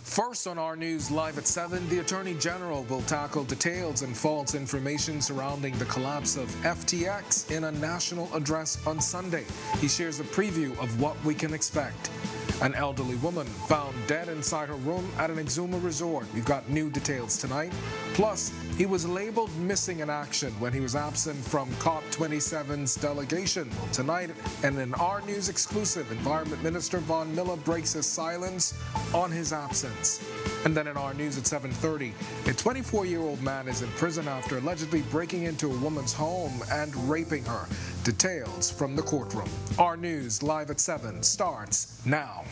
First on our news live at 7, the Attorney General will tackle details and false information surrounding the collapse of FTX in a national address on Sunday. He shares a preview of what we can expect. An elderly woman found dead inside her room at an Exuma resort. We've got new details tonight. Plus, he was labeled missing in action when he was absent from COP27's delegation. Tonight, and in our news exclusive, Environment Minister Von Miller breaks his silence on his absence. And then in our news at 7:30, a 24-year-old man is in prison after allegedly breaking into a woman's home and raping her. Details from the courtroom. Our news live at 7 starts now.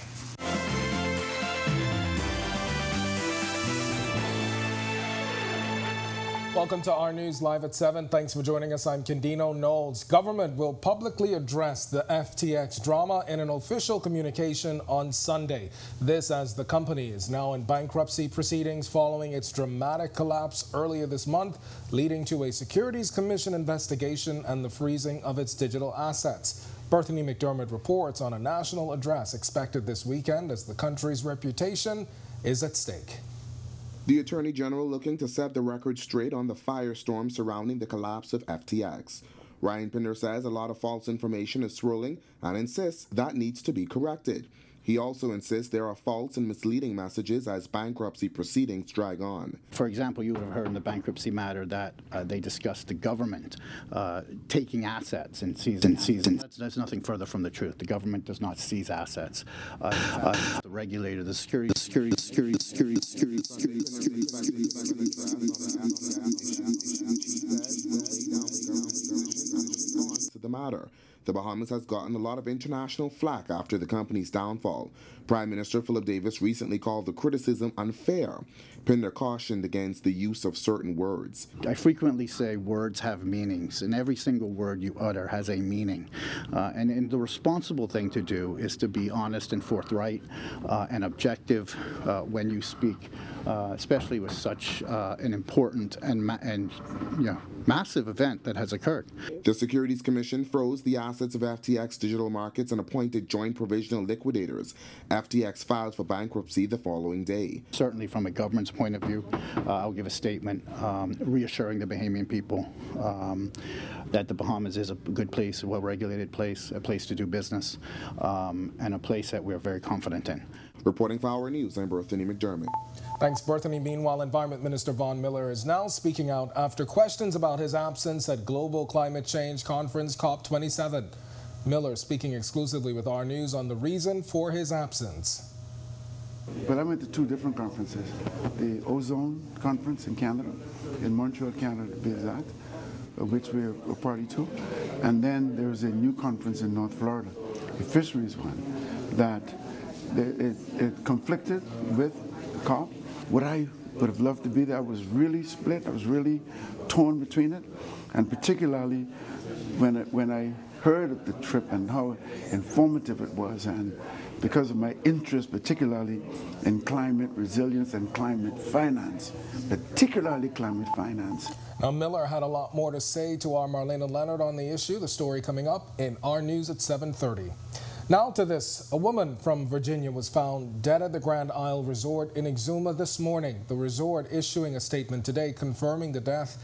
Welcome to our news live at 7. Thanks for joining us. I'm Kendino Knowles. Government will publicly address the FTX drama in an official communication on Sunday. This as the company is now in bankruptcy proceedings following its dramatic collapse earlier this month, leading to a Securities Commission investigation and the freezing of its digital assets. Berthany McDermott reports on a national address expected this weekend as the country's reputation is at stake. The Attorney General looking to set the record straight on the firestorm surrounding the collapse of FTX. Ryan Pinder says a lot of false information is swirling and insists that needs to be corrected. He also insists there are false and misleading messages as bankruptcy proceedings drag on. For example, you would have heard in the bankruptcy matter that they discussed the government taking assets and seizing. That's nothing further from the truth. The government does not seize assets. The regulator, the security. The matter. The Bahamas has gotten a lot of international flack after the company's downfall. Prime Minister Philip Davis recently called the criticism unfair. Pinder cautioned against the use of certain words. I frequently say words have meanings, and every single word you utter has a meaning. And the responsible thing to do is to be honest and forthright and objective when you speak, especially with such an important and massive event that has occurred. The Securities Commission froze the assets of FTX Digital Markets and appointed joint provisional liquidators. FTX filed for bankruptcy the following day. Certainly from a government's point of view, I'll give a statement reassuring the Bahamian people that the Bahamas is a good place, a well-regulated place, a place to do business, and a place that we're very confident in. Reporting for Our News, I'm Berthany McDermott. Thanks, Berthany. Meanwhile, Environment Minister Von Miller is now speaking out after questions about his absence at Global Climate Change Conference COP27. Miller speaking exclusively with Our News on the reason for his absence. But I went to two different conferences. The Ozone Conference in Canada, in Montreal, Canada, to be exact, which we're a party to. And then there's a new conference in North Florida, a fisheries one, that it conflicted with COP. What I would have loved to be there, I was really split, I was really torn between it, and particularly when I heard of the trip and how informative it was, and because of my interest particularly in climate resilience and climate finance, particularly climate finance. Now, Miller had a lot more to say to our Marlena Leonard on the issue. The story coming up in Our News at 7:30. Now to this. A woman from Virginia was found dead at the Grand Isle Resort in Exuma this morning. The resort issuing a statement today confirming the death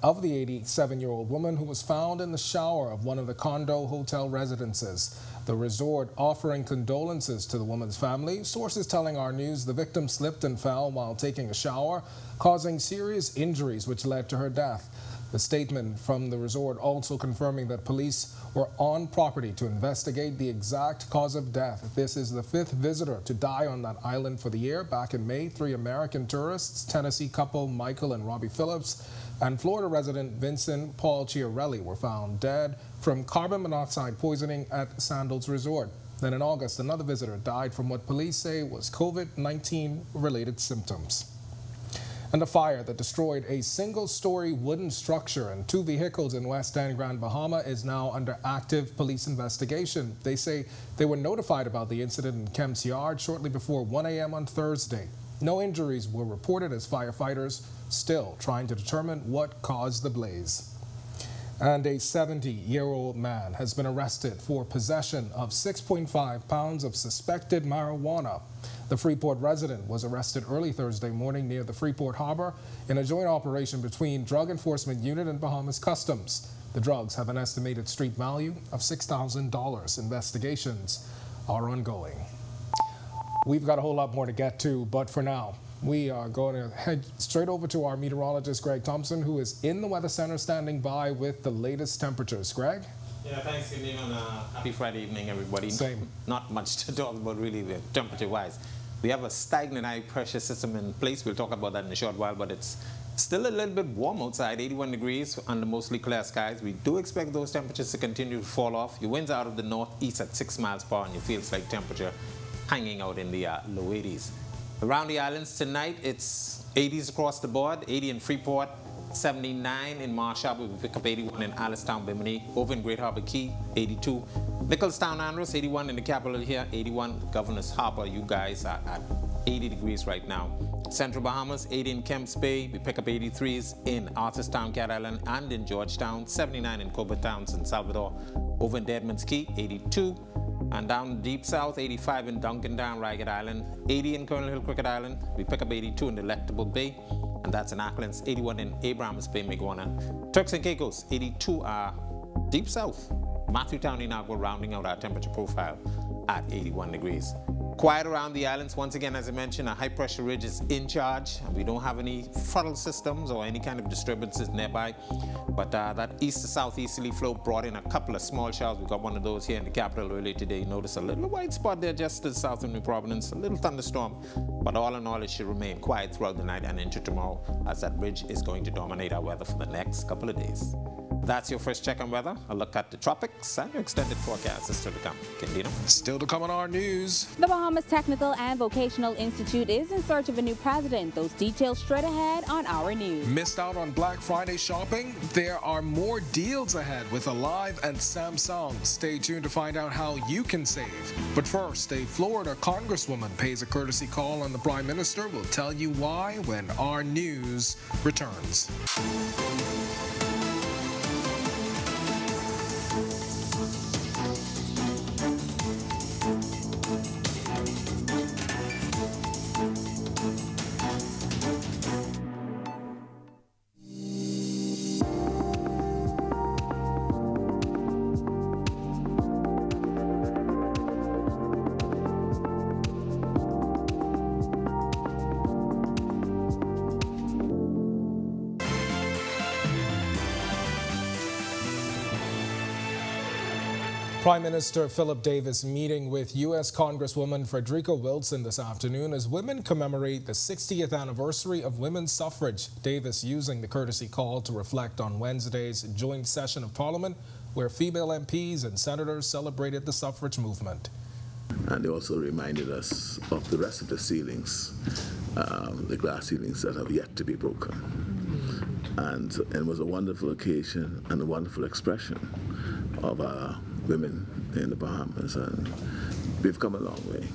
of the 87-year-old woman who was found in the shower of one of the condo hotel residences. The resort offering condolences to the woman's family. Sources telling Our News the victim slipped and fell while taking a shower, causing serious injuries which led to her death. The statement from the resort also confirming that police were on property to investigate the exact cause of death. This is the 5th visitor to die on that island for the year. Back in May, 3 American tourists, Tennessee couple Michael and Robbie Phillips, and Florida resident Vincent Paul Chiarelli were found dead from carbon monoxide poisoning at Sandals Resort. Then in August, another visitor died from what police say was COVID-19 related symptoms. And a fire that destroyed a single-story wooden structure and 2 vehicles in West End, Grand Bahama is now under active police investigation. They say they were notified about the incident in Kemp's Yard shortly before 1 a.m. on Thursday. No injuries were reported as firefighters still trying to determine what caused the blaze. And a 70-year-old man has been arrested for possession of 6.5 pounds of suspected marijuana. The Freeport resident was arrested early Thursday morning near the Freeport Harbor in a joint operation between Drug Enforcement Unit and Bahamas Customs. The drugs have an estimated street value of $6,000. Investigations are ongoing. We've got a whole lot more to get to, but for now, we are going to head straight over to our meteorologist, Greg Thompson, who is in the Weather Center standing by with the latest temperatures. Greg? Yeah, thanks, Kenny, and happy Friday evening, everybody. Same. Not much to talk about, really, temperature-wise. We have a stagnant high-pressure system in place. We'll talk about that in a short while, but it's still a little bit warm outside, 81 degrees under mostly clear skies. We do expect those temperatures to continue to fall off. Your winds out of the northeast at 6 miles per hour, and your feels-like temperature hanging out in the low 80s. Around the islands tonight, it's 80s across the board, 80 in Freeport, 79 in Marsh Harbor, we pick up 81 in Alistown, Bimini, over in Great Harbor Key, 82. Nicholstown, Andros, 81 in the capital here, 81. Governor's Harbor, you guys are at 80 degrees right now. Central Bahamas, 80 in Kemps Bay, we pick up 83s in Arthurstown, Cat Island, and in Georgetown, 79 in Cobra Town, San Salvador, over in Deadman's Key, 82. And down deep south, 85 in Duncantown, Ragged Island, 80 in Colonel Hill, Cricket Island. We pick up 82 in Delectable Bay, and that's in Acklands, 81 in Abrahams Bay, Miguana. Turks and Caicos, 82 are deep south. Matthewtown, Inagua, rounding out our temperature profile at 81 degrees. Quiet around the islands. Once again, as I mentioned, a high-pressure ridge is in charge. We don't have any frontal systems or any kind of disturbances nearby. But that east to southeasterly flow brought in a couple of small showers. We got one of those here in the capital earlier today. Notice a little white spot there just to the south of New Providence, a little thunderstorm. But all in all, it should remain quiet throughout the night and into tomorrow, as that ridge is going to dominate our weather for the next couple of days. That's your first check on weather. A look at the tropics and your extended forecast is still to come. Kendino? Still to come on our news. The Bahamas Technical and Vocational Institute is in search of a new president. Those details straight ahead on our news. Missed out on Black Friday shopping? There are more deals ahead with Alive and Samsung. Stay tuned to find out how you can save. But first, a Florida congresswoman pays a courtesy call on the Prime Minister. We'll tell you why when our news returns. Prime Minister Philip Davis meeting with U.S. Congresswoman Frederica Wilson this afternoon as women commemorate the 60th anniversary of women's suffrage. Davis using the courtesy call to reflect on Wednesday's joint session of Parliament, where female MPs and senators celebrated the suffrage movement. And they also reminded us of the rest of the ceilings, the glass ceilings that have yet to be broken. And it was a wonderful occasion and a wonderful expression of women in the Bahamas, and we've come a long way.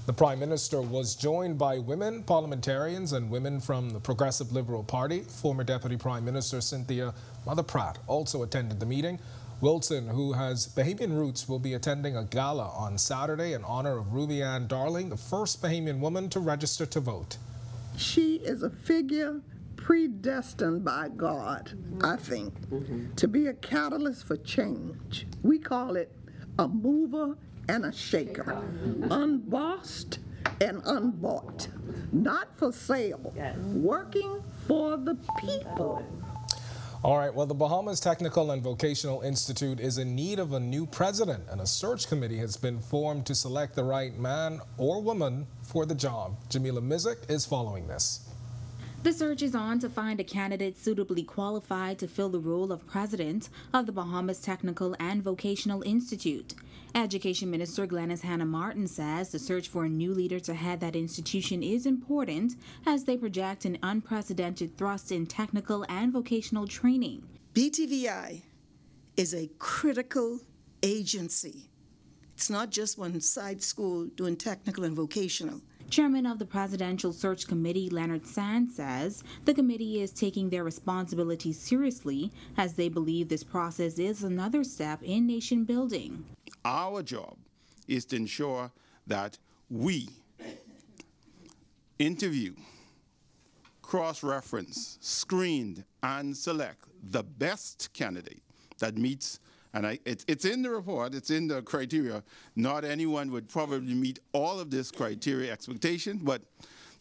The Prime Minister was joined by women parliamentarians and women from the Progressive Liberal Party. Former Deputy Prime Minister Cynthia Mother Pratt also attended the meeting. Wilson, who has Bahamian roots, will be attending a gala on Saturday in honor of Ruby Ann Darling, the first Bahamian woman to register to vote. She is a figure predestined by God, I think, to be a catalyst for change. We call it a mover and a shaker, unbossed and unbought, not for sale, working for the people. All right, well, the Bahamas Technical and Vocational Institute is in need of a new president, and a search committee has been formed to select the right man or woman for the job. Jamila Mizik is following this. The search is on to find a candidate suitably qualified to fill the role of president of the Bahamas Technical and Vocational Institute. Education Minister Glenys Hannah Martin says the search for a new leader to head that institution is important as they project an unprecedented thrust in technical and vocational training. BTVI is a critical agency. It's not just one side school doing technical and vocational. Chairman of the Presidential Search Committee, Leonard Sand, says the committee is taking their responsibilities seriously as they believe this process is another step in nation building. Our job is to ensure that we interview, cross-reference, screen, and select the best candidate that meets, and it's in the report, it's in the criteria. Not anyone would probably meet all of this criteria expectation, but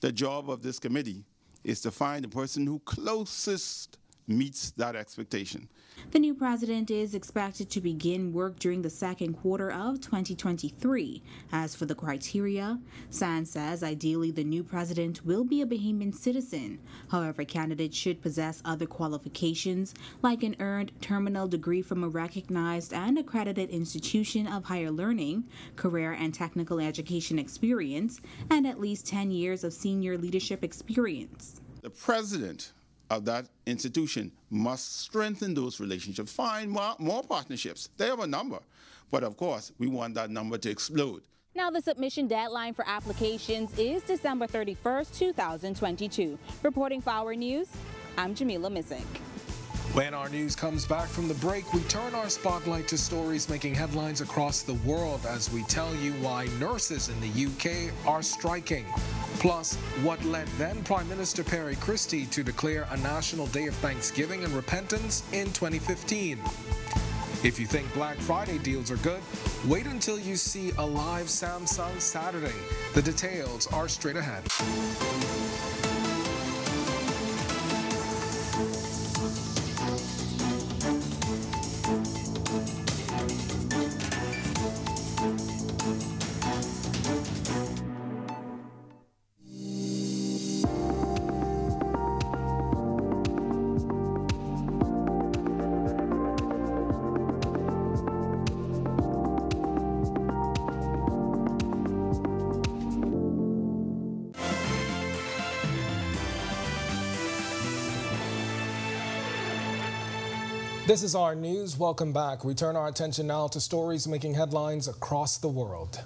the job of this committee is to find the person who closest meets that expectation. The new president is expected to begin work during the second quarter of 2023. As for the criteria, Sands says ideally the new president will be a Bahamian citizen. However, candidates should possess other qualifications like an earned terminal degree from a recognized and accredited institution of higher learning, career and technical education experience, and at least 10 years of senior leadership experience. The president of that institution must strengthen those relationships, find more partnerships. They have a number, but of course, we want that number to explode. Now, the submission deadline for applications is December 31st, 2022. Reporting for Our News, I'm Jamila Missick. When our news comes back from the break, we turn our spotlight to stories making headlines across the world as we tell you why nurses in the UK are striking. Plus, what led then Prime Minister Perry Christie to declare a National Day of Thanksgiving and Repentance in 2015. If you think Black Friday deals are good, wait until you see a live Samsung Saturday. The details are straight ahead. This is Our News. Welcome back. We turn our attention now to stories making headlines across the world.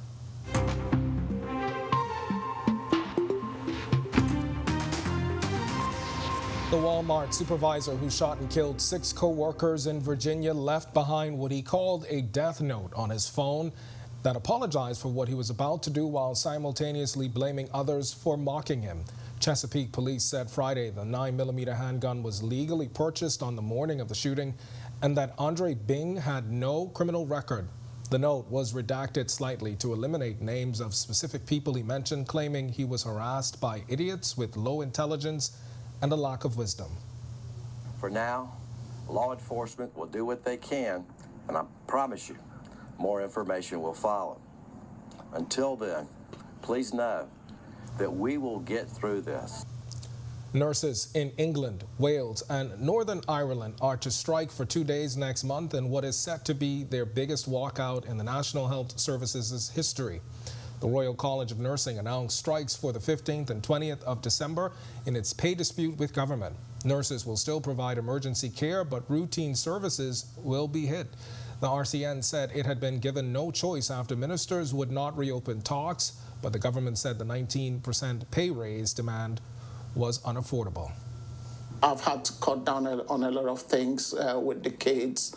The Walmart supervisor who shot and killed 6 co-workers in Virginia left behind what he called a death note on his phone that apologized for what he was about to do while simultaneously blaming others for mocking him. Chesapeake police said Friday the 9mm handgun was legally purchased on the morning of the shooting and that Andre Bing had no criminal record. The note was redacted slightly to eliminate names of specific people he mentioned, claiming he was harassed by idiots with low intelligence and a lack of wisdom. For now, law enforcement will do what they can, and I promise you, more information will follow. Until then, please know that we will get through this. Nurses in England, Wales, and Northern Ireland are to strike for 2 days next month in what is set to be their biggest walkout in the National Health Service's history. The Royal College of Nursing announced strikes for the 15th and 20th of December in its pay dispute with government. Nurses will still provide emergency care, but routine services will be hit. The RCN said it had been given no choice after ministers would not reopen talks, but the government said the 19% pay raise demand was unaffordable. I've had to cut down on a lot of things with the kids,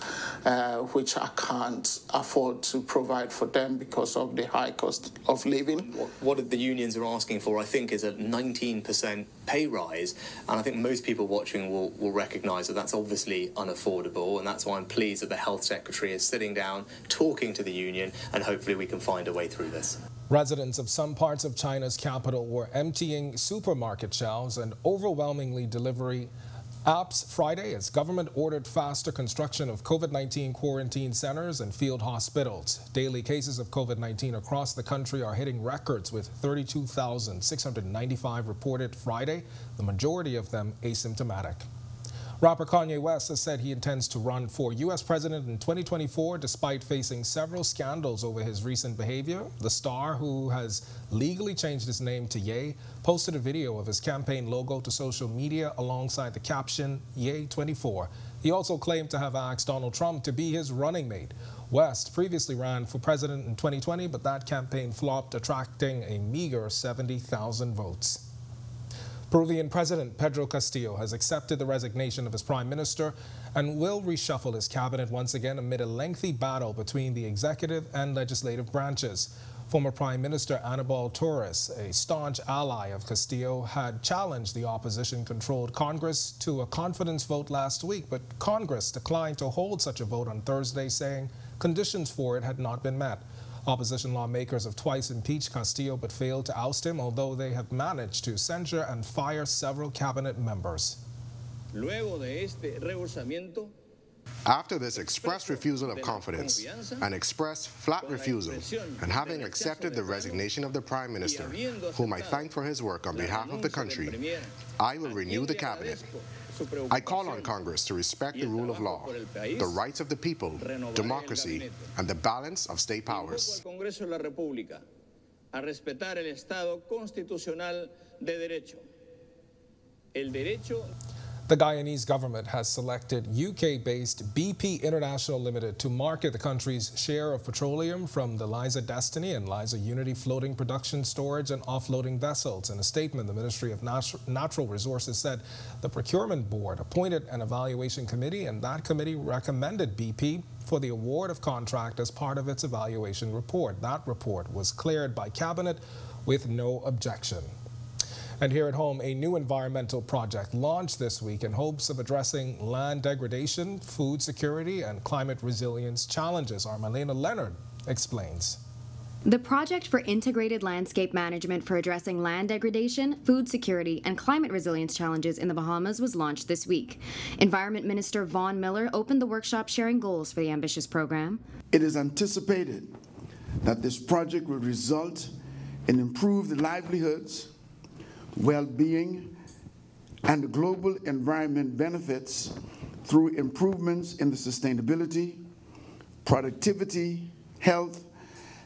which I can't afford to provide for them because of the high cost of living. What the unions are asking for, I think, is a 19% pay rise, and I think most people watching will recognise that that's obviously unaffordable, and that's why I'm pleased that the Health Secretary is sitting down, talking to the union, and hopefully we can find a way through this. Residents of some parts of China's capital were emptying supermarket shelves and overwhelmingly delivery apps Friday as government ordered faster construction of COVID-19 quarantine centers and field hospitals. Daily cases of COVID-19 across the country are hitting records with 32,695 reported Friday, the majority of them asymptomatic. Rapper Kanye West has said he intends to run for U.S. president in 2024 despite facing several scandals over his recent behavior. The star, who has legally changed his name to Ye, posted a video of his campaign logo to social media alongside the caption, Ye 24. He also claimed to have asked Donald Trump to be his running mate. West previously ran for president in 2020, but that campaign flopped, attracting a meager 70,000 votes. Peruvian President Pedro Castillo has accepted the resignation of his prime minister and will reshuffle his cabinet once again amid a lengthy battle between the executive and legislative branches. Former Prime Minister Anibal Torres, a staunch ally of Castillo, had challenged the opposition-controlled Congress to a confidence vote last week, but Congress declined to hold such a vote on Thursday, saying conditions for it had not been met. Opposition lawmakers have twice impeached Castillo but failed to oust him, although they have managed to censure and fire several cabinet members. After this express refusal of confidence, an express flat refusal, and having accepted the resignation of the Prime Minister, whom I thank for his work on behalf of the country, I will renew the cabinet. I call on Congress to respect the rule of law, the rights of the people, democracy, and the balance of state powers. The Guyanese government has selected UK-based BP International Limited to market the country's share of petroleum from the Liza Destiny and Liza Unity floating production, storage, and offloading vessels. In a statement, the Ministry of Natural Resources said the procurement board appointed an evaluation committee, and that committee recommended BP for the award of contract as part of its evaluation report. That report was cleared by Cabinet with no objection. And here at home, a new environmental project launched this week in hopes of addressing land degradation, food security, and climate resilience challenges. Our Marlena Leonard explains. The Project for Integrated Landscape Management for Addressing Land Degradation, Food Security, and Climate Resilience Challenges in the Bahamas was launched this week. Environment Minister Vaughn Miller opened the workshop sharing goals for the ambitious program. It is anticipated that this project will result in improved livelihoods, well-being, and global environment benefits through improvements in the sustainability, productivity, health,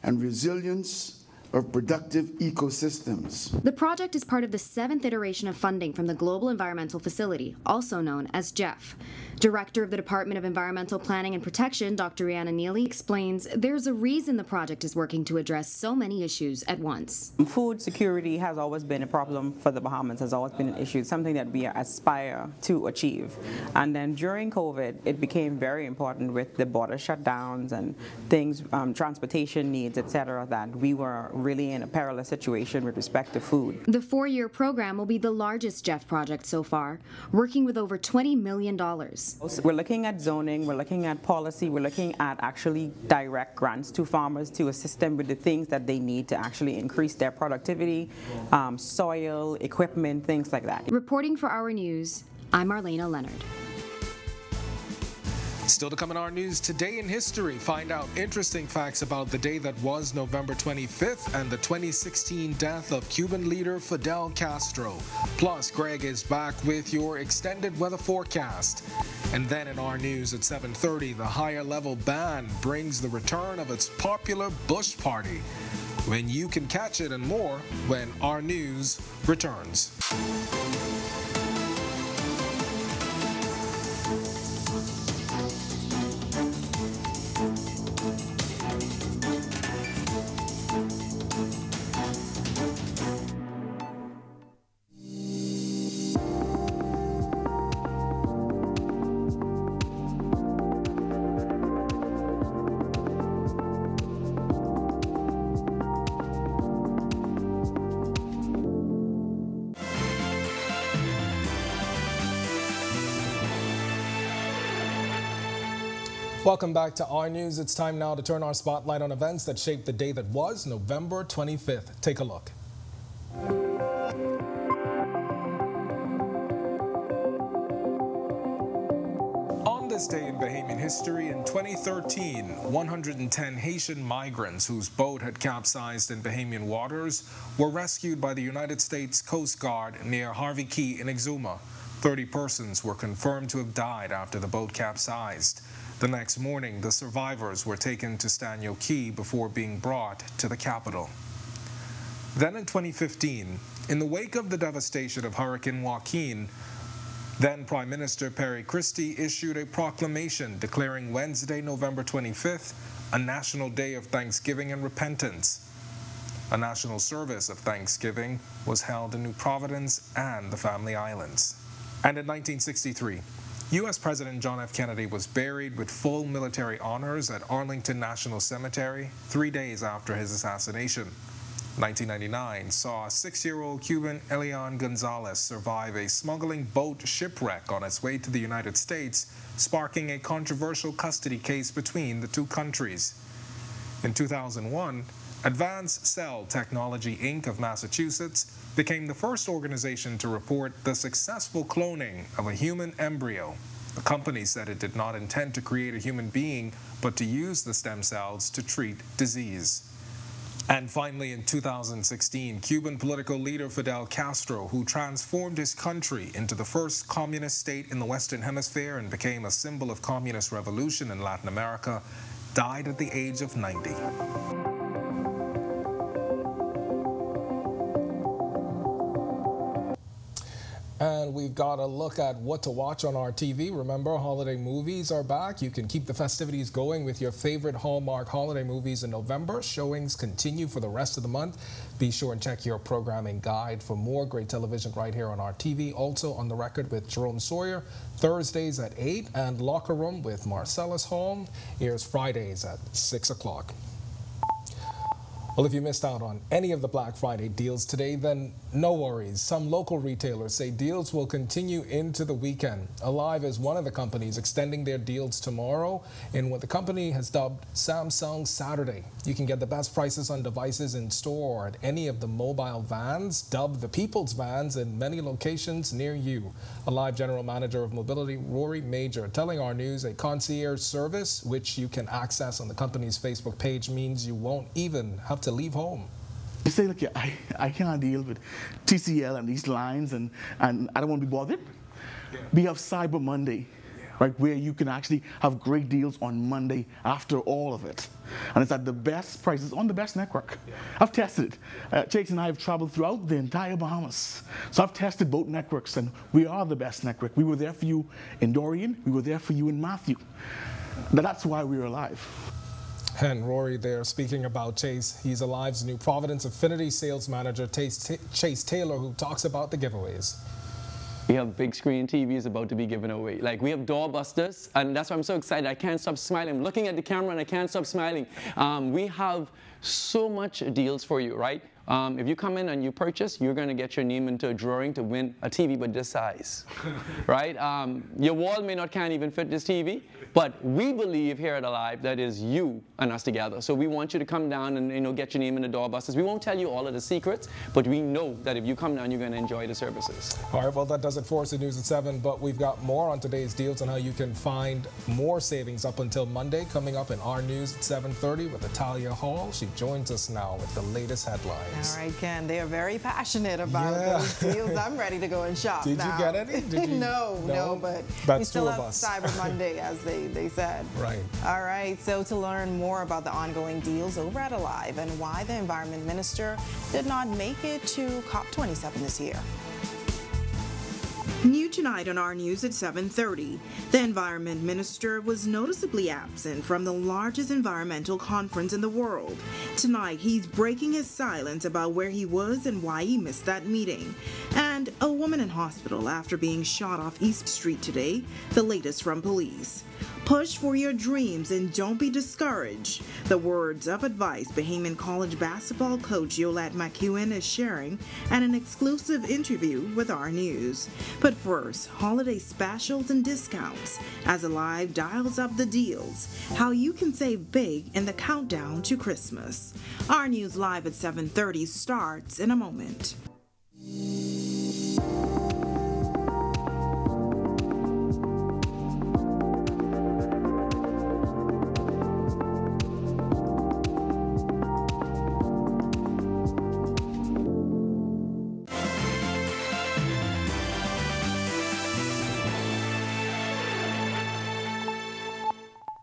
and resilience of productive ecosystems. The project is part of the 7th iteration of funding from the Global Environmental Facility, also known as GEF. Director of the Department of Environmental Planning and Protection, Dr. Rihanna Neely, explains there's a reason the project is working to address so many issues at once. Food security has always been a problem for the Bahamas, has always been an issue, something that we aspire to achieve. And then during COVID, it became very important with the border shutdowns and things, transportation needs, etc., that we were really in a perilous situation with respect to food. The 4-year program will be the largest GEF project so far, working with over $20 million. We're looking at zoning, we're looking at policy, we're looking at actually direct grants to farmers to assist them with the things that they need to actually increase their productivity, soil, equipment, things like that. Reporting for Our News, I'm Marlena Leonard. Still to come in our news, today in history, find out interesting facts about the day that was November 25th and the 2016 death of Cuban leader Fidel Castro. Plus, Greg is back with your extended weather forecast. And then in our news at 7:30, the higher level band brings the return of its popular Bush Party. When you can catch it and more when Our News returns. Welcome back to Our News. It's time now to turn our spotlight on events that shaped the day that was November 25th. Take a look. On this day in Bahamian history, in 2013, 110 Haitian migrants whose boat had capsized in Bahamian waters were rescued by the United States Coast Guard near Harvey Key in Exuma. 30 persons were confirmed to have died after the boat capsized. The next morning, the survivors were taken to Stanyo Key before being brought to the capital. Then in 2015, in the wake of the devastation of Hurricane Joaquin, then Prime Minister Perry Christie issued a proclamation declaring Wednesday, November 25th, a national day of thanksgiving and repentance. A national service of thanksgiving was held in New Providence and the Family Islands. And in 1963, U.S. President John F. Kennedy was buried with full military honors at Arlington National Cemetery 3 days after his assassination. 1999 saw 6-year-old Cuban Elian Gonzalez survive a smuggling boat shipwreck on its way to the United States, sparking a controversial custody case between the two countries. In 2001, Advanced Cell Technology, Inc. of Massachusetts became the first organization to report the successful cloning of a human embryo. The company said it did not intend to create a human being, but to use the stem cells to treat disease. And finally, in 2016, Cuban political leader Fidel Castro, who transformed his country into the first communist state in the Western Hemisphere and became a symbol of communist revolution in Latin America, died at the age of 90. And we've got a look at what to watch on our TV. Remember, holiday movies are back. You can keep the festivities going with your favorite Hallmark holiday movies in November. Showings continue for the rest of the month. Be sure and check your programming guide for more great television right here on our TV. Also on the record with Jerome Sawyer, Thursdays at 8, and Locker Room with Marcellus Hall airs Fridays at 6 o'clock. Well, if you missed out on any of the Black Friday deals today, then no worries. Some local retailers say deals will continue into the weekend. Alive is one of the companies extending their deals tomorrow in what the company has dubbed Samsung Saturday. You can get the best prices on devices in store or at any of the mobile vans, dubbed the People's Vans, in many locations near you. Alive General Manager of Mobility, Rory Major, telling our news a concierge service, which you can access on the company's Facebook page, means you won't even have to leave home. You say, look, I cannot deal with TCL and these lines, and I don't want to be bothered. Yeah. We have Cyber Monday, right, where you can actually have great deals on Monday after all of it. And it's at the best prices on the best network. Yeah. I've tested it. Chase and I have traveled throughout the entire Bahamas. So I've tested both networks, and we are the best network. We were there for you in Dorian. We were there for you in Matthew. That's why we're alive. And Rory there speaking about Chase. He's Alive's new Providence Affinity sales manager, Chase Taylor, who talks about the giveaways. We have big screen TVs about to be given away. Like, we have doorbusters, and that's why I'm so excited. I can't stop smiling. I'm looking at the camera and I can't stop smiling. We have so much deals for you, right? If you come in and you purchase, you're going to get your name into a drawing to win a TV but this size, right? Your wall can't even fit this TV, but we believe here at Alive that is you and us together. So we want you to come down and get your name in the doorbusters. We won't tell you all of the secrets, but we know that if you come down, you're going to enjoy the services. All right, well, that does it for us at News at 7, but we've got more on today's deals and how you can find more savings up until Monday coming up in our News at 7:30 with Natalia Hall. She joins us now with the latest headlines. All right, Ken, they are very passionate about those deals. I'm ready to go and shop Did now. you get any? Did you? No, but that's we still have us. Cyber Monday, as they said. Right. All right, so to learn more about the ongoing deals over at Alive and why the Environment Minister did not make it to COP27 this year. New tonight on our News at 7:30, the Environment Minister was noticeably absent from the largest environmental conference in the world. Tonight, he's breaking his silence about where he was and why he missed that meeting. And a woman in hospital after being shot off East Street today, the latest from police. Push for your dreams and don't be discouraged. The words of advice Bahamian College basketball coach Yolette McEwen is sharing at an exclusive interview with our news. But first, holiday specials and discounts as Alive dials up the deals, how you can save big in the countdown to Christmas. Our News Live at 7:30 starts in a moment.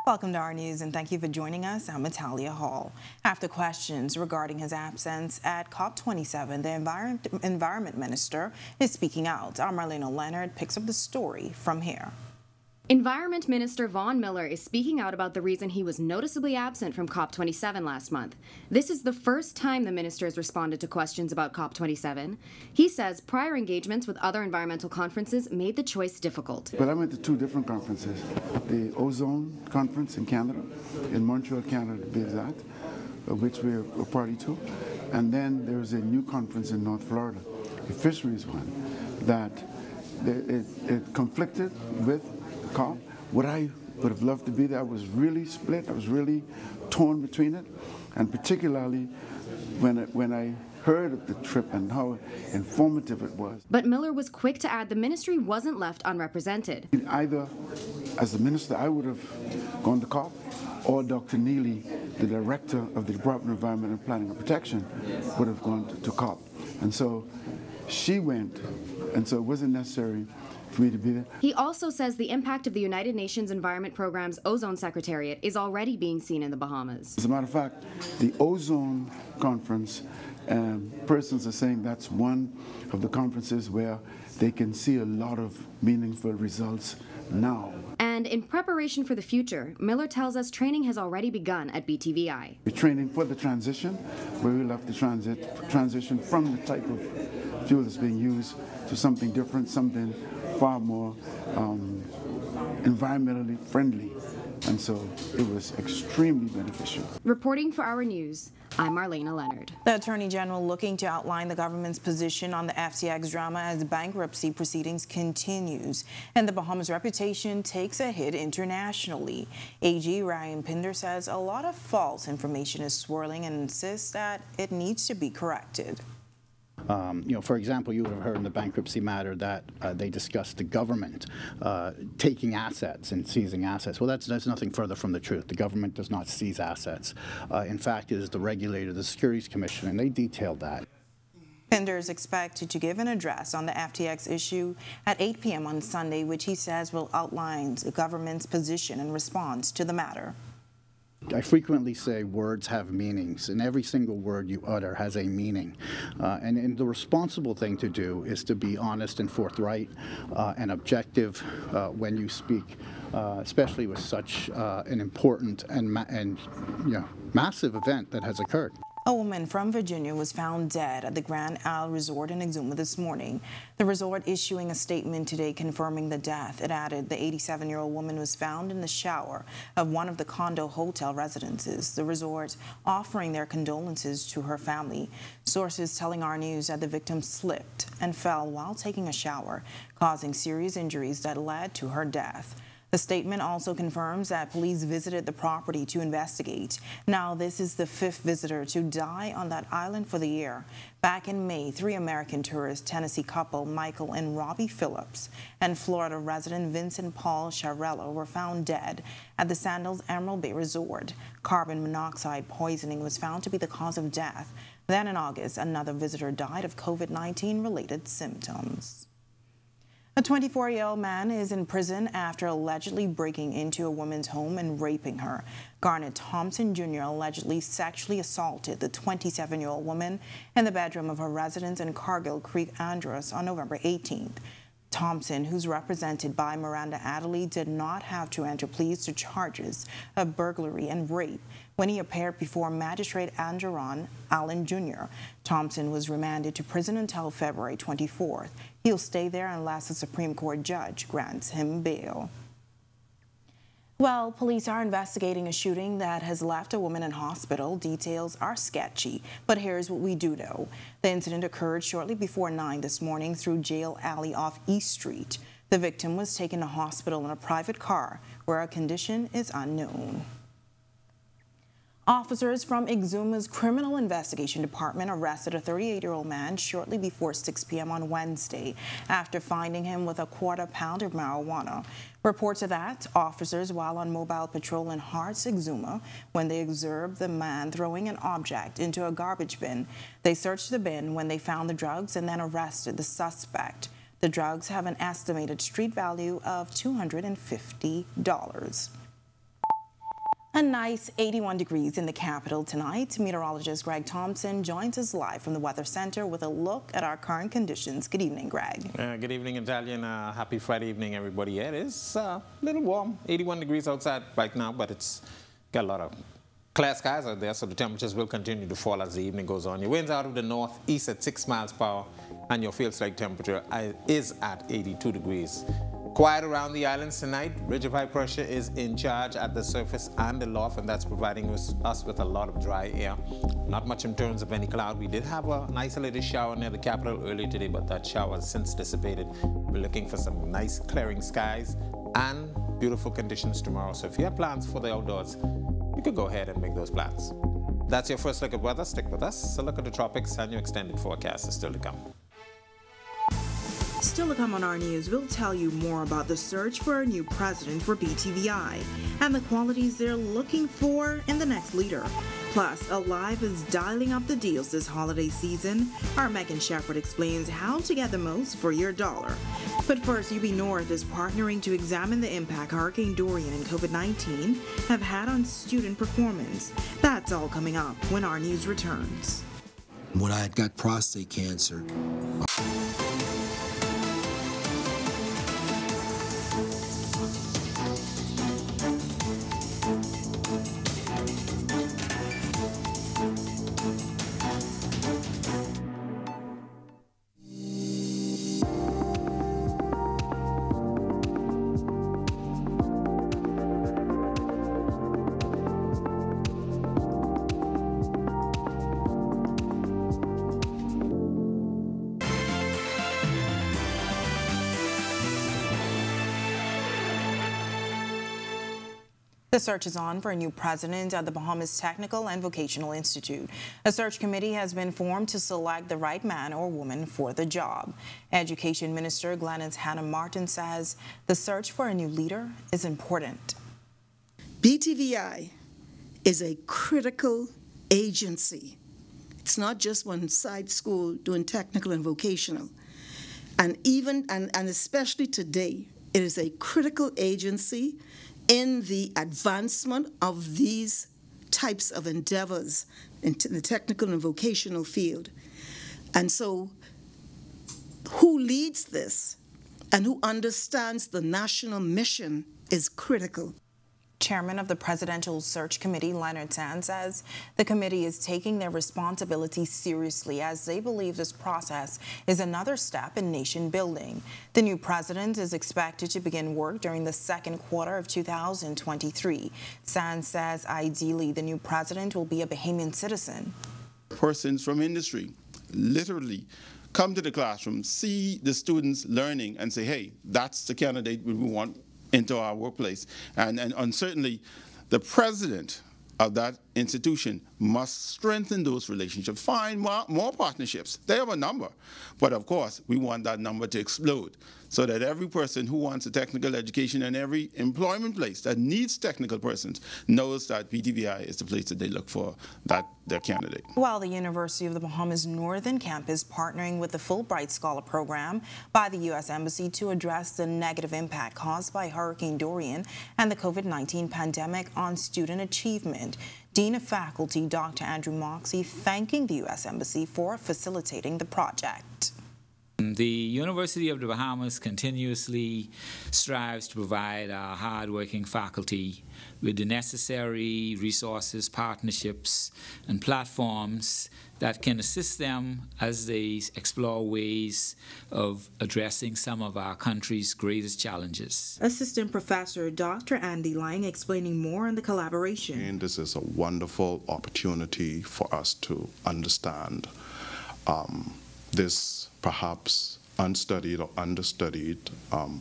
Welcome to our news and thank you for joining us. I'm Natalia Hall. After questions regarding his absence at COP27, the Environment Minister is speaking out. Our Marlena Leonard picks up the story from here. Environment Minister Vaughn Miller is speaking out about the reason he was noticeably absent from COP27 last month. This is the first time the minister has responded to questions about COP27. He says prior engagements with other environmental conferences made the choice difficult. But I went to two different conferences. The Ozone Conference in Canada, in Montreal, Canada to be exact, which we're a party to. And then there's a new conference in North Florida, a fisheries one, that it conflicted with COP. What I would have loved to be there, I was really split, I was really torn between it, and particularly when I heard of the trip and how informative it was. But Miller was quick to add the ministry wasn't left unrepresented. Either as the minister, I would have gone to COP, or Dr. Neely, the director of the Department of Environment and Planning and Protection, would have gone to COP. And so she went, and so it wasn't necessary for me to be there. He also says the impact of the United Nations Environment Programme's Ozone Secretariat is already being seen in the Bahamas. As a matter of fact, the Ozone Conference, persons are saying that's one of the conferences where they can see a lot of meaningful results now. And in preparation for the future, Miller tells us training has already begun at BTVI. We're training for the transition, where we'll have to transition from the type of fuel that's being used to something different, something far more environmentally friendly. And so it was extremely beneficial. Reporting for Our News, I'm Marlena Leonard. The Attorney General looking to outline the government's position on the FTX drama as bankruptcy proceedings continues, and the Bahamas' reputation takes a hit internationally. AG Ryan Pinder says a lot of false information is swirling and insists that it needs to be corrected. For example, you would have heard in the bankruptcy matter that they discussed the government taking assets and seizing assets. Well, that's nothing further from the truth. The government does not seize assets. In fact, it is the regulator, the Securities Commission, and they detailed that. Pinder is expected to give an address on the FTX issue at 8 p.m. on Sunday, which he says will outline the government's position in response to the matter. I frequently say words have meanings, and every single word you utter has a meaning. And the responsible thing to do is to be honest and forthright and objective when you speak, especially with such an important and massive event that has occurred. A woman from Virginia was found dead at the Grand Isle Resort in Exuma this morning. The resort issuing a statement today confirming the death. It added the 87-year-old woman was found in the shower of one of the condo hotel residences. The resort offering their condolences to her family. Sources telling Our News that the victim slipped and fell while taking a shower, causing serious injuries that led to her death. The statement also confirms that police visited the property to investigate. Now, this is the 5th visitor to die on that island for the year. Back in May, 3 American tourists, Tennessee couple Michael and Robbie Phillips, and Florida resident Vincent Paul Chiarello were found dead at the Sandals Emerald Bay Resort. Carbon monoxide poisoning was found to be the cause of death. Then in August, another visitor died of COVID-19 related symptoms. A 24-year-old man is in prison after allegedly breaking into a woman's home and raping her. Garnet Thompson Jr. allegedly sexually assaulted the 27-year-old woman in the bedroom of her residence in Cargill Creek, Andros on November 18th. Thompson, who's represented by Miranda Adderley, did not have to enter pleas to charges of burglary and rape when he appeared before Magistrate Andron Allen Jr. Thompson was remanded to prison until February 24th. He'll stay there unless a Supreme Court judge grants him bail. Well, police are investigating a shooting that has left a woman in hospital. Details are sketchy, but here's what we do know. The incident occurred shortly before 9 this morning through Jail Alley off East Street. The victim was taken to hospital in a private car where her condition is unknown. Officers from Exuma's Criminal Investigation Department arrested a 38-year-old man shortly before 6 p.m. on Wednesday after finding him with a quarter pound of marijuana. Reports of that, officers while on mobile patrol in Hearts, Exuma, when they observed the man throwing an object into a garbage bin. They searched the bin when they found the drugs and then arrested the suspect. The drugs have an estimated street value of $250. A nice 81 degrees in the capital tonight. Meteorologist Greg Thompson joins us live from the Weather Center with a look at our current conditions. Good evening, Greg. Good evening, Natalia, and happy Friday evening, everybody. Yeah, it is a little warm, 81 degrees outside right now, but it's got a lot of clear skies out there, so the temperatures will continue to fall as the evening goes on. Your winds out of the northeast at 6 miles per hour, and your field-strike temperature is at 82 degrees. Quiet around the islands tonight. Ridge of high pressure is in charge at the surface and the loft, and that's providing us with a lot of dry air. Not much in terms of any cloud. We did have an isolated shower near the capital earlier today, but that shower has since dissipated. We're looking for some nice clearing skies and beautiful conditions tomorrow. So if you have plans for the outdoors, you could go ahead and make those plans. That's your first look at weather. Stick with us. A look at the tropics and your extended forecast is still to come. Still to come on our news, we'll tell you more about the search for a new president for BTVI and the qualities they're looking for in the next leader. Plus, Alive is dialing up the deals this holiday season. Our Megan Shepherd explains how to get the most for your dollar. But first, UB North is partnering to examine the impact Hurricane Dorian and COVID-19 have had on student performance. That's all coming up when our news returns. When I had got prostate cancer. The search is on for a new president at the Bahamas Technical and Vocational Institute. A search committee has been formed to select the right man or woman for the job. Education Minister Glenys Hannah Martin says the search for a new leader is important. BTVI is a critical agency. It's not just one side school doing technical and vocational. And especially today, it is a critical agency in the advancement of these types of endeavors in the technical and vocational field. And so who leads this and who understands the national mission is critical. Chairman of the Presidential Search Committee, Leonard Tan, says the committee is taking their responsibility seriously as they believe this process is another step in nation building. The new president is expected to begin work during the second quarter of 2023. Tan says ideally the new president will be a Bahamian citizen. Persons from industry literally come to the classroom, see the students learning and say, hey, that's the candidate we want into our workplace. And certainly the president of that institution must strengthen those relationships, find more partnerships. They have a number, but of course we want that number to explode so that every person who wants a technical education and every employment place that needs technical persons knows that BTVI is the place that they look for their candidate. While the University of the Bahamas Northern Campus partnering with the Fulbright Scholar Program by the U.S. Embassy to address the negative impact caused by Hurricane Dorian and the COVID-19 pandemic on student achievement. Dean of Faculty Dr. Andrew Moxey thanking the U.S. Embassy for facilitating the project. The University of the Bahamas continuously strives to provide our hard-working faculty with the necessary resources, partnerships, and platforms that can assist them as they explore ways of addressing some of our country's greatest challenges. Assistant Professor Dr. Andy Lang explaining more on the collaboration. And this is a wonderful opportunity for us to understand this perhaps unstudied or understudied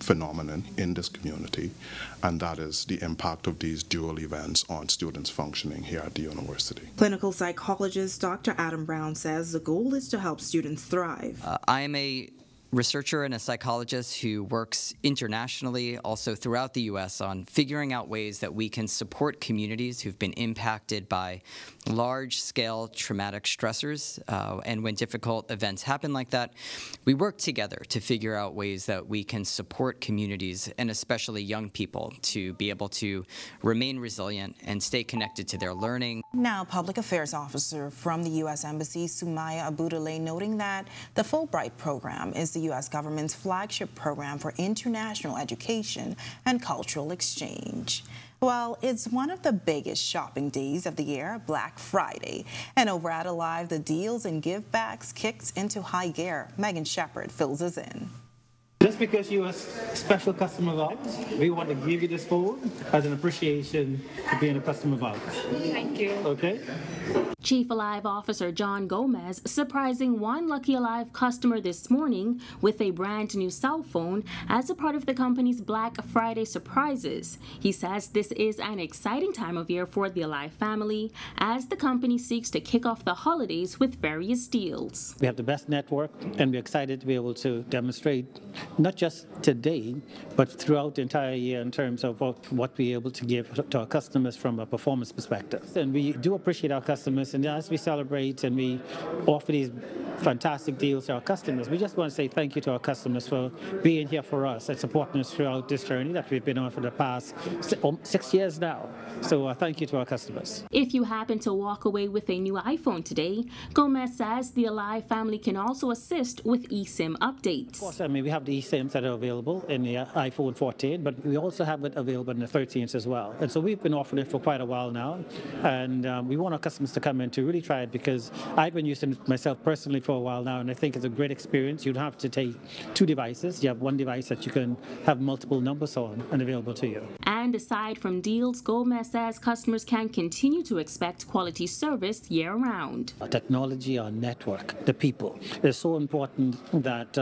phenomenon in this community, and that is the impact of these dual events on students functioning here at the university. Clinical psychologist Dr. Adam Brown says the goal is to help students thrive. I am a researcher and a psychologist who works internationally, also throughout the U.S., on figuring out ways that we can support communities who've been impacted by large-scale traumatic stressors. And when difficult events happen like that, we work together to figure out ways that we can support communities, and especially young people, to be able to remain resilient and stay connected to their learning. Now, Public Affairs Officer from the U.S. Embassy, Sumaya Abudale, noting that the Fulbright program is the U.S. government's flagship program for international education and cultural exchange. Well, it's one of the biggest shopping days of the year, Black Friday. And over at Alive, the deals and give-backs kicked into high gear. Megan Shepard fills us in. Just because you're a special customer of ours, we want to give you this phone as an appreciation for being a customer of ours. Thank you. Okay? Chief Alive Officer John Gomez surprising one Lucky Alive customer this morning with a brand new cell phone as a part of the company's Black Friday surprises. He says this is an exciting time of year for the Alive family as the company seeks to kick off the holidays with various deals. We have the best network, and we're excited to be able to demonstrate not just today, but throughout the entire year in terms of what we're able to give to our customers from a performance perspective. And we do appreciate our customers, and as we celebrate and we offer these fantastic deals to our customers, we just want to say thank you to our customers for being here for us and supporting us throughout this journey that we've been on for the past 6 years now. So thank you to our customers. If you happen to walk away with a new iPhone today, Gomez says the Alive family can also assist with eSIM updates. Of course, I mean, we have the eSIMs that are available in the iPhone 14, but we also have it available in the 13s as well. And so we've been offering it for quite a while now, and we want our customers to come in to really try it, because I've been using it myself personally for a while now, and I think it's a great experience. You don't have to take two devices. You have one device that you can have multiple numbers on and available to you. And aside from deals, Gomez says customers can continue to expect quality service year-round. Our technology, our network, the people. It's so important that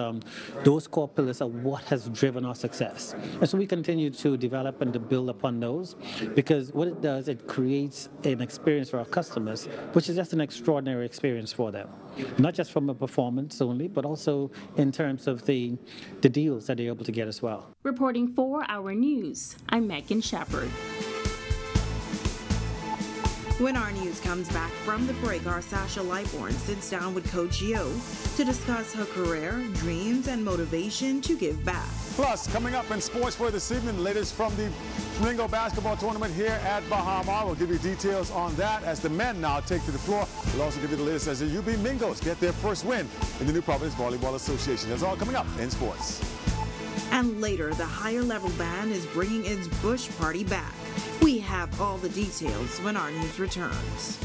those core pillars are what has driven our success. And so we continue to develop and to build upon those, because what it does, it creates an experience for our customers, which is just an extraordinary experience for them. Not just from a performance only, but also in terms of the deals that they're able to get as well. Reporting for Our News, I'm Megan Shepard. When our news comes back from the break, our Sasha Lightborn sits down with Coach Yo to discuss her career, dreams, and motivation to give back. Plus, coming up in sports for this evening, the latest from the Flamingo basketball tournament here at Baha Mar. We'll give you details on that as the men now take to the floor. We'll also give you the latest as the UB Mingos get their first win in the New Providence Volleyball Association. That's all coming up in sports. And later, the Higher Level Band is bringing its Bush Party back. We have all the details when our news returns.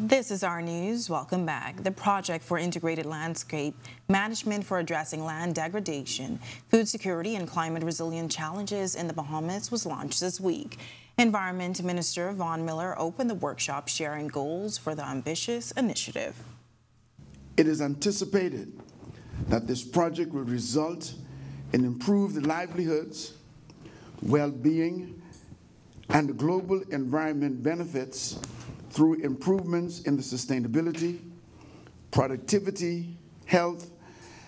This is Our News. Welcome back. The Project for Integrated Landscape Management for Addressing Land Degradation, Food Security, and Climate Resilient Challenges in the Bahamas was launched this week. Environment Minister Vaughn Miller opened the workshop sharing goals for the ambitious initiative. It is anticipated that this project will result in improved livelihoods, well-being, and global environment benefits through improvements in the sustainability, productivity, health,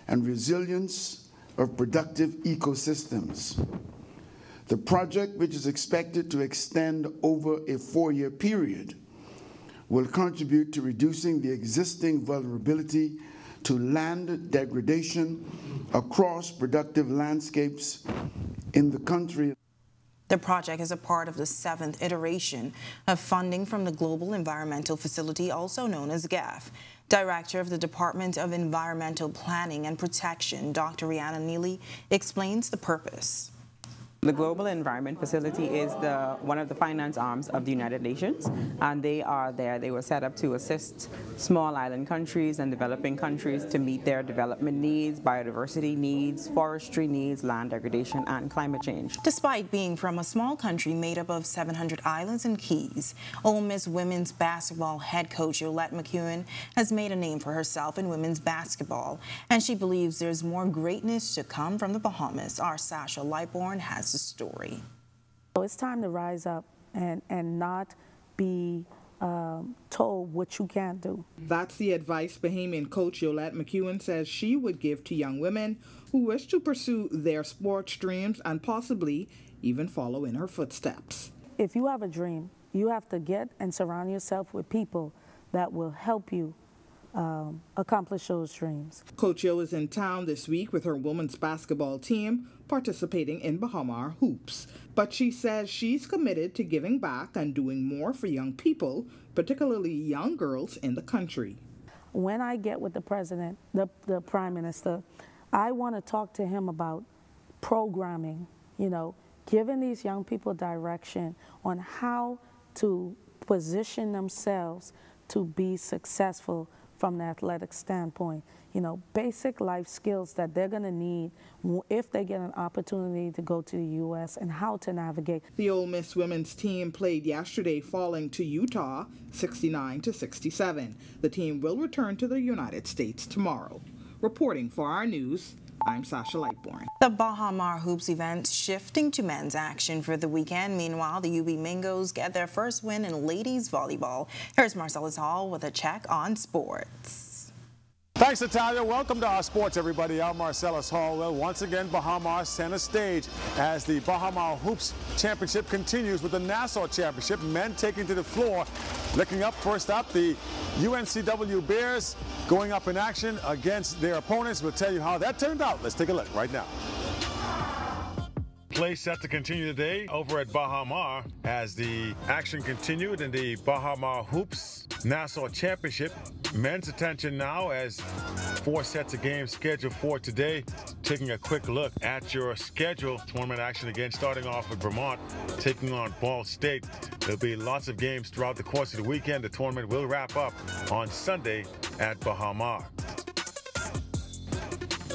and resilience of productive ecosystems. The project, which is expected to extend over a 4-year period, will contribute to reducing the existing vulnerability to land degradation across productive landscapes in the country. The project is a part of the 7th iteration of funding from the Global Environmental Facility, also known as GEF. Director of the Department of Environmental Planning and Protection, Dr. Rihanna Neely, explains the purpose. The Global Environment Facility is one of the finance arms of the United Nations, and they are there. They were set up to assist small island countries and developing countries to meet their development needs, biodiversity needs, forestry needs, land degradation, and climate change. Despite being from a small country made up of 700 islands and keys, Ole Miss women's basketball head coach Yolette McEwen has made a name for herself in women's basketball, and she believes there's more greatness to come from the Bahamas. Our Sasha Lightborn has the story. So it's time to rise up and not be told what you can't do. That's the advice Bahamian coach Yolette McEwen says she would give to young women who wish to pursue their sports dreams and possibly even follow in her footsteps. If you have a dream, you have to get and surround yourself with people that will help you accomplish those dreams. Coach Yo is in town this week with her women's basketball team participating in Baha Mar Hoops. But she says she's committed to giving back and doing more for young people, particularly young girls in the country. When I get with the president, the prime minister, I want to talk to him about programming, you know, giving these young people direction on how to position themselves to be successful from the athletic standpoint. You know, basic life skills that they're going to need if they get an opportunity to go to the U.S. and how to navigate. The Ole Miss women's team played yesterday, falling to Utah 69-67. The team will return to the United States tomorrow. Reporting for our news, I'm Sasha Lightborn. The Baha Mar Hoops event shifting to men's action for the weekend. Meanwhile, the UB Mingos get their first win in ladies volleyball. Here's Marcellus Hall with a check on sports. Thanks, Natalia. Welcome to our sports, everybody. I'm Marcellus Hall. Well, once again, Baha Mar center stage as the Baha Mar Hoops Championship continues with the Nassau Championship. Men taking to the floor. Looking up, first up, the UNCW Bears going up in action against their opponents. We'll tell you how that turned out. Let's take a look right now. Play set to continue today over at Baha Mar as the action continued in the Baha Mar Hoops Nassau Championship. Men's attention now as 4 sets of games scheduled for today. Taking a quick look at your schedule. Tournament action again starting off with Vermont taking on Ball State. There'll be lots of games throughout the course of the weekend. The tournament will wrap up on Sunday at Baha Mar.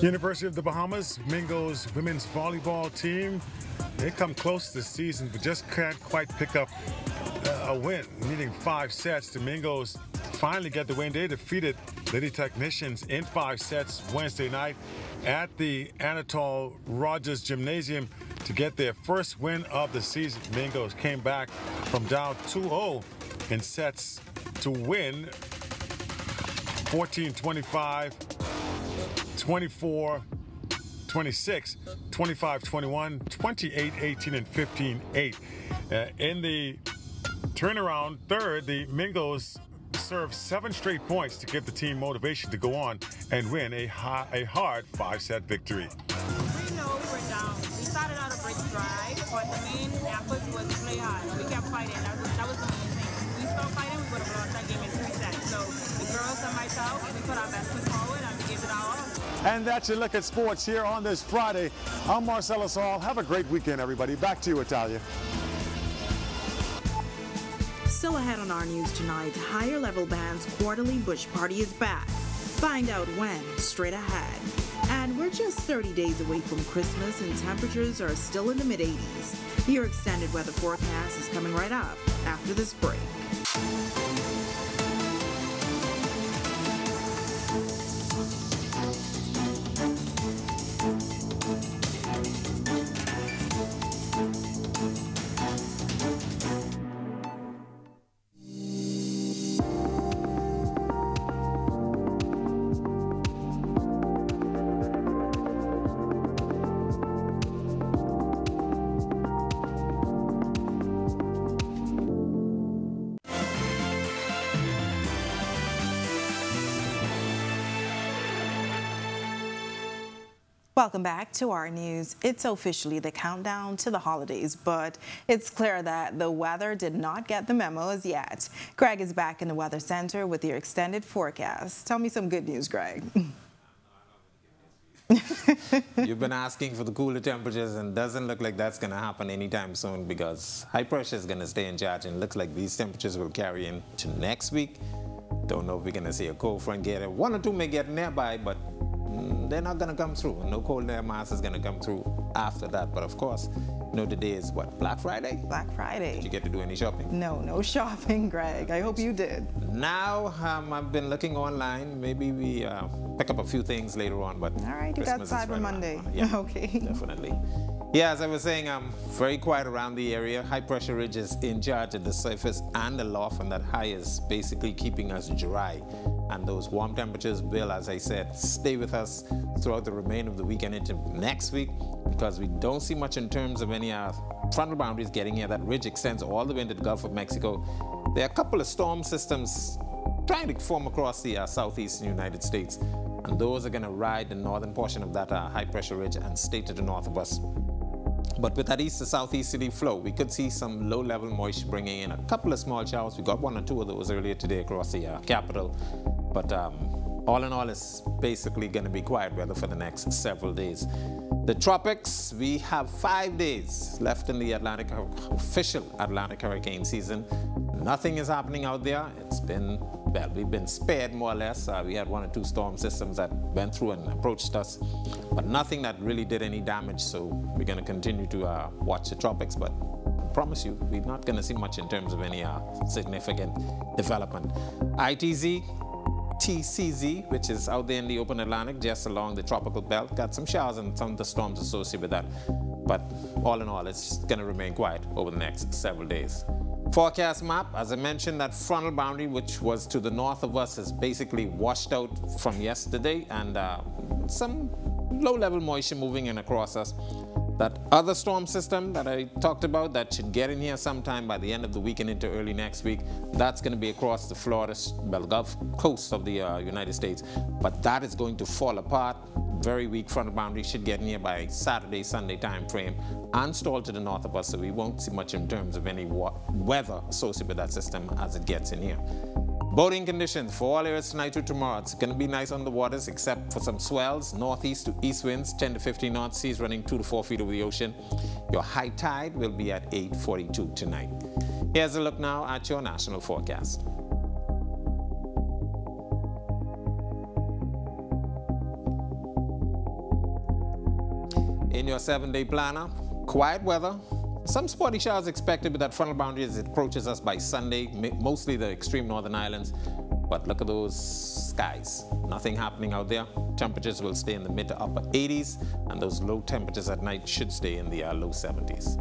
University of the Bahamas, Mingo's women's volleyball team, they come close this season but just can't quite pick up a win, needing 5 sets. The Mingos finally get the win. They defeated Lady Technicians in 5 sets Wednesday night at the Anatole Rogers Gymnasium to get their first win of the season. Mingos came back from down 2-0 in sets to win 14-25, 24-26, 25-21, 28-18, and 15-8. In the turnaround third, the Mingos served 7 straight points to give the team motivation to go on and win a hard 5-set victory. We know we were down. We started out a break drive, but the main effort was to play hard. We kept fighting. That was the main thing. If we stopped fighting, we would have lost that game in 3 sets. So the girls and myself, we put our best foot forward and we gave it our all. And that's your look at sports here on this Friday. I'm Marcellus Hall. Have a great weekend, everybody. Back to you, Italia. So ahead on our news tonight, Higher Level Band's quarterly Bush Party is back. Find out when, straight ahead. And we're just 30 days away from Christmas and temperatures are still in the mid-80s. Your extended weather forecast is coming right up after this break. Welcome back to our news. It's officially the countdown to the holidays, but it's clear that the weather did not get the memo as yet. Greg is back in the Weather Center with your extended forecast. Tell me some good news, Greg. You've been asking for the cooler temperatures, and doesn't look like that's going to happen anytime soon because high pressure is going to stay in charge, and it looks like these temperatures will carry into next week. Don't know if we're going to see a cold front get it. One or two may get nearby, but they're not going to come through. No cold air mass is going to come through after that. But of course, you know, today is what, Black Friday? Black Friday. Did you get to do any shopping? No, no shopping, Greg. I hope you did. Now, I've been looking online. Maybe we pick up a few things later on, but all right, you got Cyber Monday. Yeah, okay. Definitely. Yeah, as I was saying, I'm very quiet around the area. High pressure ridge is in charge at the surface and the loft, and that high is basically keeping us dry. And those warm temperatures will, as I said, stay with us throughout the remainder of the weekend into next week, because we don't see much in terms of any frontal boundaries getting here. That ridge extends all the way into the Gulf of Mexico. There are a couple of storm systems trying to form across the southeastern United States, and those are going to ride the northern portion of that high pressure ridge and stay to the north of us. But with that east to southeasterly flow, we could see some low-level moisture bringing in a couple of small showers. We got one or two of those earlier today across the capital. But all in all, it's basically going to be quiet weather for the next several days. The tropics, we have 5 days left in the official Atlantic hurricane season. Nothing is happening out there. It's been, well, we've been spared more or less. We had one or two storm systems that went through and approached us, but nothing that really did any damage. So we're going to continue to watch the tropics, but I promise you, we're not going to see much in terms of any significant development. TCZ, which is out there in the open Atlantic, just along the tropical belt, got some showers and some of the storms associated with that. But all in all, it's going to remain quiet over the next several days. Forecast map, as I mentioned, that frontal boundary, which was to the north of us, is basically washed out from yesterday, and some low-level moisture moving in across us. That other storm system that I talked about that should get in here sometime by the end of the week and into early next week, that's going to be across the Florida, Gulf coast of the United States. But that is going to fall apart. Very weak frontal boundary should get in here by Saturday, Sunday time frame and stall to the north of us, so we won't see much in terms of any weather associated with that system as it gets in here. Boating conditions for all areas tonight to tomorrow. It's going to be nice on the waters except for some swells. Northeast to east winds, 10 to 15 knots, seas running 2 to 4 feet over the ocean. Your high tide will be at 8:42 tonight. Here's a look now at your national forecast. In your 7-day planner, quiet weather. Some spotty showers expected with that frontal boundary as it approaches us by Sunday, mostly the extreme northern islands. But look at those skies. Nothing happening out there. Temperatures will stay in the mid to upper 80s, and those low temperatures at night should stay in the low 70s.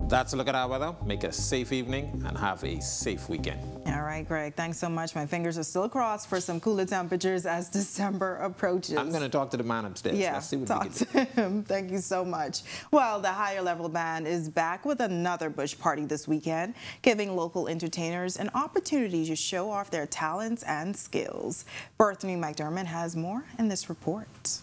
That's a look at our weather. Make a safe evening and have a safe weekend. All right, Greg, thanks so much. My fingers are still crossed for some cooler temperatures as December approaches. I'm going to talk to the man upstairs. Yeah, Let's see what talk to him. Thank you so much. Well, the Higher Level Band is back with another Bush Party this weekend, giving local entertainers an opportunity to show off their talents and skills. Bethany McDermott has more in this report.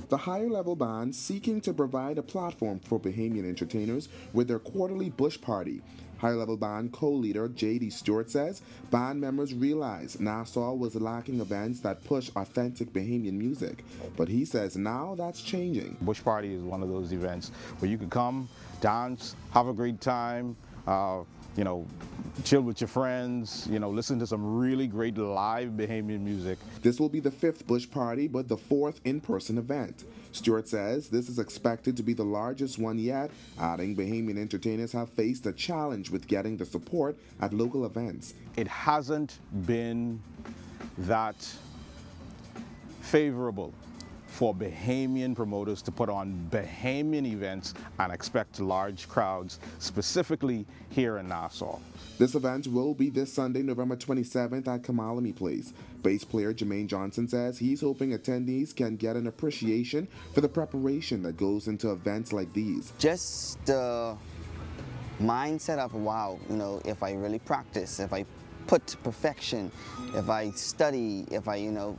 The Higher Level Band seeking to provide a platform for Bahamian entertainers with their quarterly Bush Party. Higher Level Band co-leader J.D. Stewart says band members realized Nassau was lacking events that push authentic Bahamian music, but he says now that's changing. Bush Party is one of those events where you can come, dance, have a great time, you know, chill with your friends, you know, listen to some really great live Bahamian music. This will be the 5th Bush Party, but the 4th in-person event. Stewart says this is expected to be the largest one yet, adding Bahamian entertainers have faced a challenge with getting the support at local events. It hasn't been that favorable for Bahamian promoters to put on Bahamian events and expect large crowds, specifically here in Nassau. This event will be this Sunday, November 27th at Kamalami Place. Bass player Jermaine Johnson says he's hoping attendees can get an appreciation for the preparation that goes into events like these. Just the mindset of, wow, you know, if I really practice, if I put to perfection, if I study, if I, you know,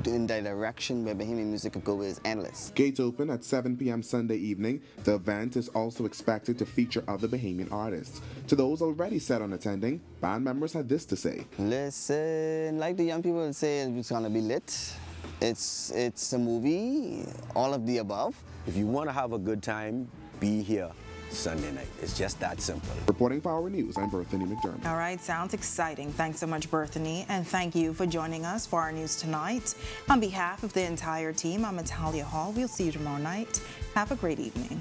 in the direction where Bahamian music could go is endless. Gates open at 7 p.m. Sunday evening. The event is also expected to feature other Bahamian artists. To those already set on attending, band members had this to say. Listen, like the young people say, it's going to be lit. It's a movie, all of the above. If you want to have a good time, be here Sunday night. It's just that simple. Reporting for Our News, I'm Berthany McDermott. All right, sounds exciting. Thanks so much, Berthany, and thank you for joining us for our news tonight. On behalf of the entire team, I'm Natalia Hall. We'll see you tomorrow night. Have a great evening.